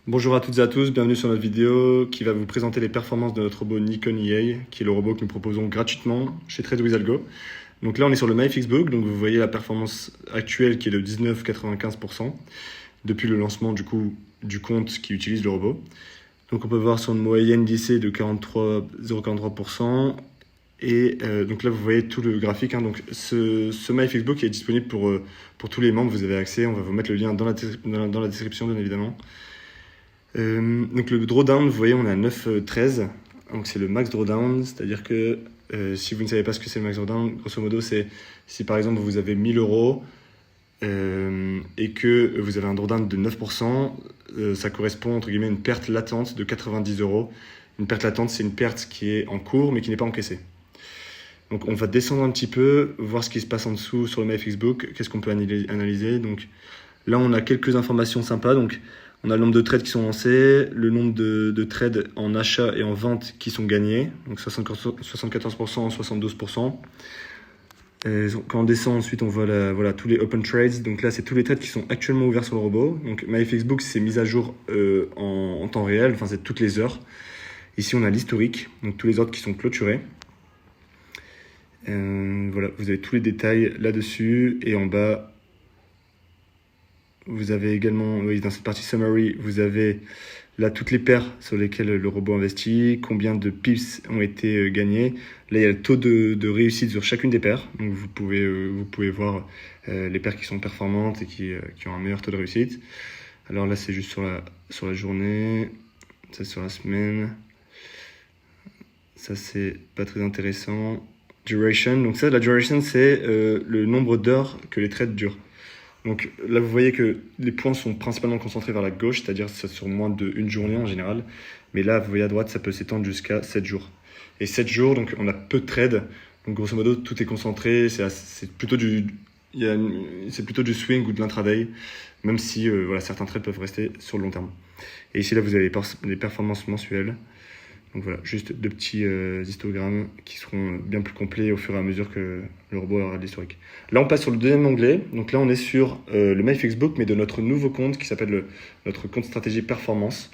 Bonjour à toutes et à tous, bienvenue sur notre vidéo qui va vous présenter les performances de notre robot Nikon EA, qui est le robot que nous proposons gratuitement chez TradeWithAlgo. Donc là on est sur le MyFixBook, donc vous voyez la performance actuelle qui est de 19,95% depuis le lancement du compte qui utilise le robot. Donc on peut voir son moyenne d'IC de 0,43%. Et donc là vous voyez tout le graphique, hein. Donc ce MyFixBook est disponible pour tous les membres, vous avez accès, on va vous mettre le lien dans la description bien évidemment. Donc le drawdown, vous voyez, on est à 9,13. Donc c'est le max drawdown, c'est-à-dire que si vous ne savez pas ce que c'est le max drawdown, grosso modo, c'est si par exemple vous avez 1000 euros et que vous avez un drawdown de 9%, ça correspond entre guillemets à une perte latente de 90 euros. Une perte latente, c'est une perte qui est en cours mais qui n'est pas encaissée. Donc on va descendre un petit peu, voir ce qui se passe en dessous sur le MyFixBook, qu'est-ce qu'on peut analyser. Donc là, on a quelques informations sympas. Donc on a le nombre de trades qui sont lancés, le nombre de trades en achat et en vente qui sont gagnés, donc 74%, 72%. Quand on descend ensuite, on voit voilà, tous les open trades. Donc là, c'est tous les trades qui sont actuellement ouverts sur le robot. Donc MyFixBook, c'est mis à jour en temps réel, enfin c'est toutes les heures. Ici, on a l'historique, donc tous les ordres qui sont clôturés. Voilà, vous avez tous les détails là-dessus. Et en bas, vous avez également, oui, dans cette partie summary, vous avez là toutes les paires sur lesquelles le robot investit, combien de pips ont été gagnés. Là, il y a le taux de réussite sur chacune des paires. Donc vous pouvez voir les paires qui sont performantes et qui ont un meilleur taux de réussite. Alors là, c'est juste sur la journée, ça sur la semaine. Ça, c'est pas très intéressant. Duration, donc ça, la duration, c'est le nombre d'heures que les trades durent. Donc là, vous voyez que les points sont principalement concentrés vers la gauche, c'est-à-dire c'est sur moins d'une journée en général. Mais là, vous voyez à droite, ça peut s'étendre jusqu'à 7 jours. Et 7 jours, donc on a peu de trades. Donc grosso modo, tout est concentré. C'est plutôt du swing ou de l'intraday, même si voilà, certains trades peuvent rester sur le long terme. Et ici, là, vous avez les performances mensuelles. Donc voilà, juste deux petits histogrammes qui seront bien plus complets au fur et à mesure que le robot aura de l'historique. Là, on passe sur le deuxième onglet. Donc là, on est sur le MyFixBook, mais de notre nouveau compte qui s'appelle notre compte stratégie performance.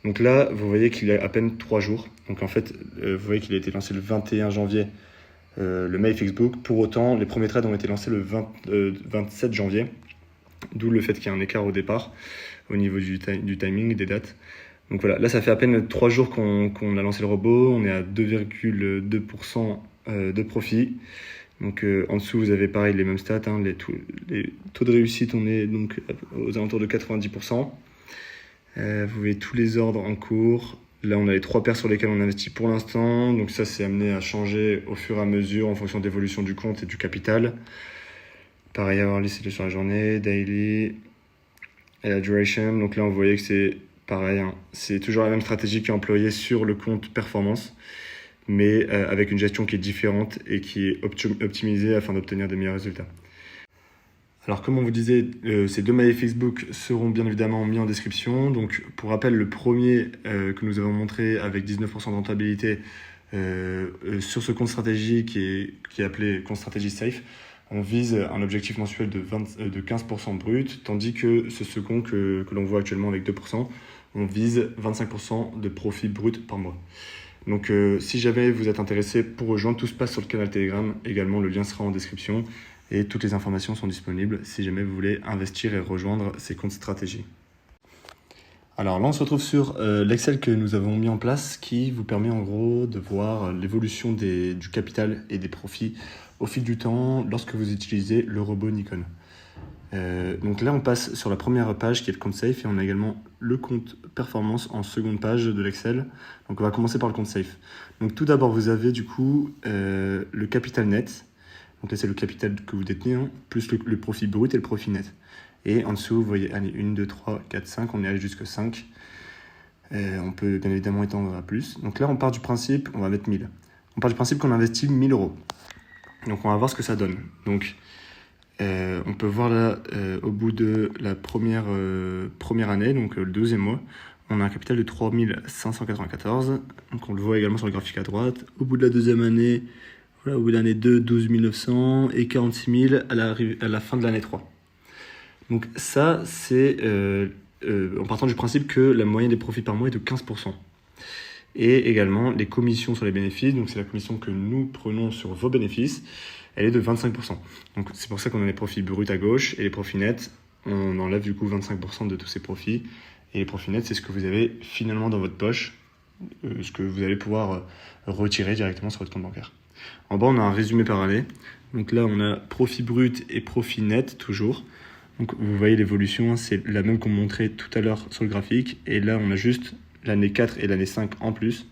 Donc là, vous voyez qu'il a à peine 3 jours. Donc en fait, vous voyez qu'il a été lancé le 21 janvier, le MyFixBook. Pour autant, les premiers trades ont été lancés le 27 janvier, d'où le fait qu'il y ait un écart au départ au niveau du timing, des dates. Donc voilà, là ça fait à peine 3 jours qu'on a lancé le robot, on est à 2,2% de profit. Donc en dessous vous avez pareil les mêmes stats, hein, les taux de réussite, on est donc aux alentours de 90%. Vous voyez tous les ordres en cours. Là on a les 3 paires sur lesquelles on investit pour l'instant, donc ça c'est amené à changer au fur et à mesure en fonction de l'évolution du compte et du capital. Pareil, avoir listé sur la journée, daily, et la duration. Donc là on voyait que c'est pareil, hein, c'est toujours la même stratégie qui est employée sur le compte performance, mais avec une gestion qui est différente et qui est optimisée afin d'obtenir des meilleurs résultats. Alors comme on vous disait, ces deux MyFixBook seront bien évidemment mis en description. Donc pour rappel, le premier que nous avons montré avec 19% de rentabilité sur ce compte stratégie qui est appelé compte stratégie safe, on vise un objectif mensuel de 15% brut, tandis que ce second que l'on voit actuellement avec 2%, on vise 25% de profit brut par mois. Donc si jamais vous êtes intéressé pour rejoindre, tout se passe sur le canal Telegram. Également, le lien sera en description et toutes les informations sont disponibles si jamais vous voulez investir et rejoindre ces comptes stratégie. Alors là, on se retrouve sur l'Excel que nous avons mis en place qui vous permet en gros de voir l'évolution du capital et des profits au fil du temps lorsque vous utilisez le robot Nikon. Donc là, on passe sur la première page qui est le compte safe et on a également le compte performance en seconde page de l'Excel. Donc on va commencer par le compte safe. Donc tout d'abord, vous avez du coup le capital net. Donc là, c'est le capital que vous détenez, hein, plus le profit brut et le profit net. Et en dessous, vous voyez, allez, 1, 2, 3, 4, 5, on est allé jusqu'à 5. On peut bien évidemment étendre à plus. Donc là, on part du principe, on va mettre 1000. On part du principe qu'on investit 1000 euros. Donc on va voir ce que ça donne. Donc on peut voir là, au bout de la première année, donc le 12e mois, on a un capital de 3594. Donc on le voit également sur le graphique à droite. Au bout de la deuxième année, voilà, au bout de l'année 2, 12 900 et 46 000 à la fin de l'année 3. Donc ça, c'est en partant du principe que la moyenne des profits par mois est de 15%. Et également, les commissions sur les bénéfices, donc c'est la commission que nous prenons sur vos bénéfices, elle est de 25%. Donc c'est pour ça qu'on a les profits bruts à gauche et les profits nets, on enlève du coup 25% de tous ces profits. Et les profits nets, c'est ce que vous avez finalement dans votre poche, ce que vous allez pouvoir retirer directement sur votre compte bancaire. En bas, on a un résumé par année. Donc là, on a profit brut et profit net toujours. Donc vous voyez l'évolution, hein, c'est la même qu'on montrait tout à l'heure sur le graphique. Et là, on a juste l'année 4 et l'année 5 en plus.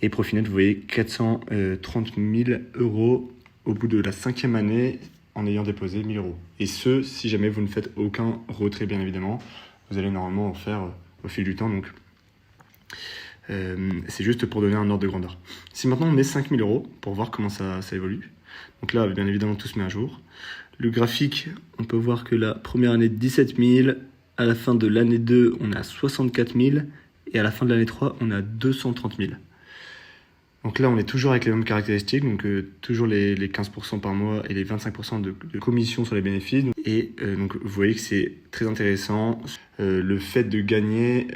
Et profit net, vous voyez 430 000 euros au bout de la 5e année en ayant déposé 1 000 euros. Et ce, si jamais vous ne faites aucun retrait, bien évidemment. Vous allez normalement en faire au fil du temps. Donc c'est juste pour donner un ordre de grandeur. Si maintenant on met 5 000 euros pour voir comment ça évolue. Donc là, bien évidemment, tout se met à jour. Le graphique, on peut voir que la première année, 17 000. À la fin de l'année 2, on a 64 000. Et à la fin de l'année 3, on a 230 000. Donc là, on est toujours avec les mêmes caractéristiques, donc toujours les 15% par mois et les 25% de commission sur les bénéfices. Et donc vous voyez que c'est très intéressant. Le fait de gagner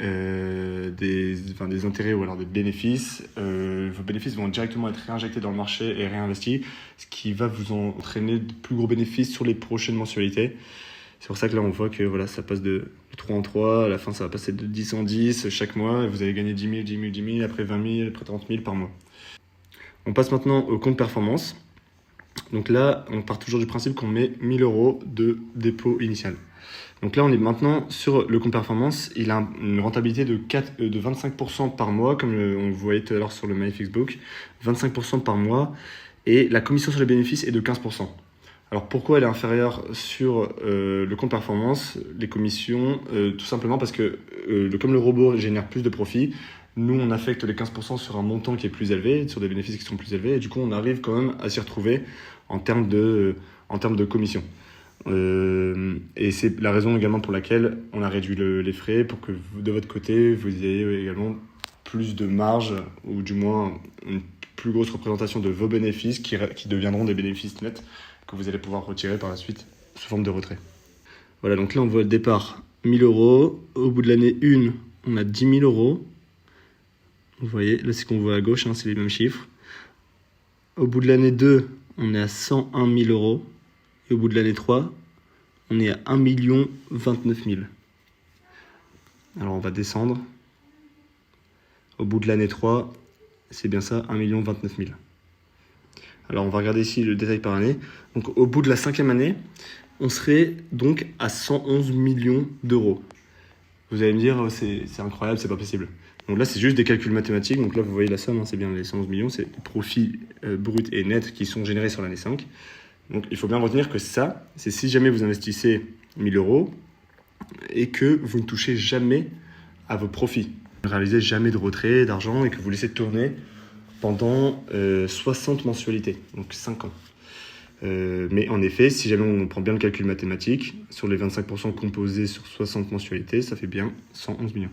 des intérêts ou alors des bénéfices, vos bénéfices vont directement être réinjectés dans le marché et réinvestis, ce qui va vous entraîner de plus gros bénéfices sur les prochaines mensualités. C'est pour ça que là, on voit que voilà, ça passe de 3 en 3, à la fin, ça va passer de 10 en 10 chaque mois. Et vous allez gagner 10 000, 10 000, 10 000, après 20 000, après 30 000 par mois. On passe maintenant au compte performance. Donc là, on part toujours du principe qu'on met 1 000 euros de dépôt initial. Donc là, on est maintenant sur le compte performance. Il a une rentabilité de 25% par mois, comme on voyait tout à l'heure sur le MyFixBook. 25% par mois. Et la commission sur les bénéfices est de 15%. Alors pourquoi elle est inférieure sur le compte performance, les commissions tout simplement parce que comme le robot génère plus de profits, nous on affecte les 15% sur un montant qui est plus élevé, sur des bénéfices qui sont plus élevés, et du coup on arrive quand même à s'y retrouver en termes de commission. Et c'est la raison également pour laquelle on a réduit les frais, pour que de votre côté vous ayez également plus de marge, ou du moins une plus grosse représentation de vos bénéfices qui deviendront des bénéfices nets que vous allez pouvoir retirer par la suite sous forme de retrait. Voilà, donc là on voit le départ 1 000 euros. Au bout de l'année 1, on a 10 000 euros. Vous voyez, là c'est ce qu'on voit à gauche, hein, c'est les mêmes chiffres. Au bout de l'année 2, on est à 101 000 euros. Et au bout de l'année 3, on est à 1 029 000. Alors on va descendre. Au bout de l'année 3, c'est bien ça, 1 029 000. Alors on va regarder ici le détail par année. Donc au bout de la 5e année, on serait donc à 111 millions d'euros. Vous allez me dire, c'est incroyable, c'est pas possible. Donc là, c'est juste des calculs mathématiques. Donc là, vous voyez la somme, hein, c'est bien les 111 millions, c'est les profits bruts et nets qui sont générés sur l'année 5. Donc il faut bien retenir que ça, c'est si jamais vous investissez 1 000 euros et que vous ne touchez jamais à vos profits. Vous ne réalisez jamais de retrait d'argent et que vous laissez tourner pendant 60 mensualités, donc 5 ans. Mais en effet, si jamais on prend bien le calcul mathématique, sur les 25% composés sur 60 mensualités, ça fait bien 111 millions.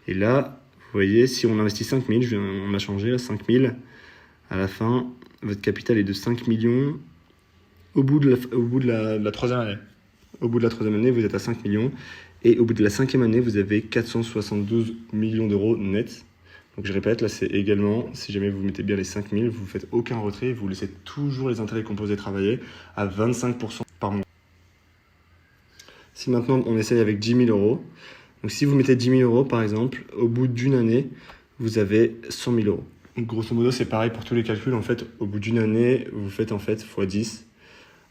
Et là, vous voyez, si on investit 5 000, on a changé là, 5 000, à la fin, votre capital est de 5 millions au bout de la 3e année. Au bout de la 3e année, vous êtes à 5 millions. Et au bout de la 5e année, vous avez 472 millions d'euros nets. Donc je répète, là c'est également, si jamais vous mettez bien les 5 000, vous ne faites aucun retrait, vous laissez toujours les intérêts composés travailler à 25% par mois. Si maintenant on essaye avec 10 000 euros, donc si vous mettez 10 000 euros par exemple, au bout d'une année, vous avez 100 000 euros. Donc grosso modo c'est pareil pour tous les calculs, en fait au bout d'une année, vous faites en fait x 10.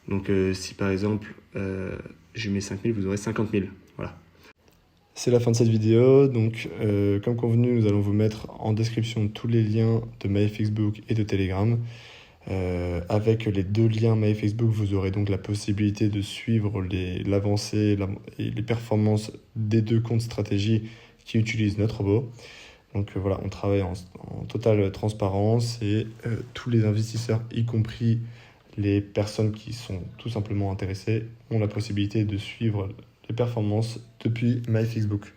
Donc si par exemple je mets 5 000, vous aurez 50 000, voilà. C'est la fin de cette vidéo, donc comme convenu, nous allons vous mettre en description tous les liens de MyFixBook et de Telegram. Avec les 2 liens MyFixBook, vous aurez donc la possibilité de suivre l'avancée et les performances des 2 comptes stratégie qui utilisent notre robot. Donc voilà, on travaille en totale transparence et tous les investisseurs, y compris les personnes qui sont tout simplement intéressées, ont la possibilité de suivre les performances depuis MyFixBook.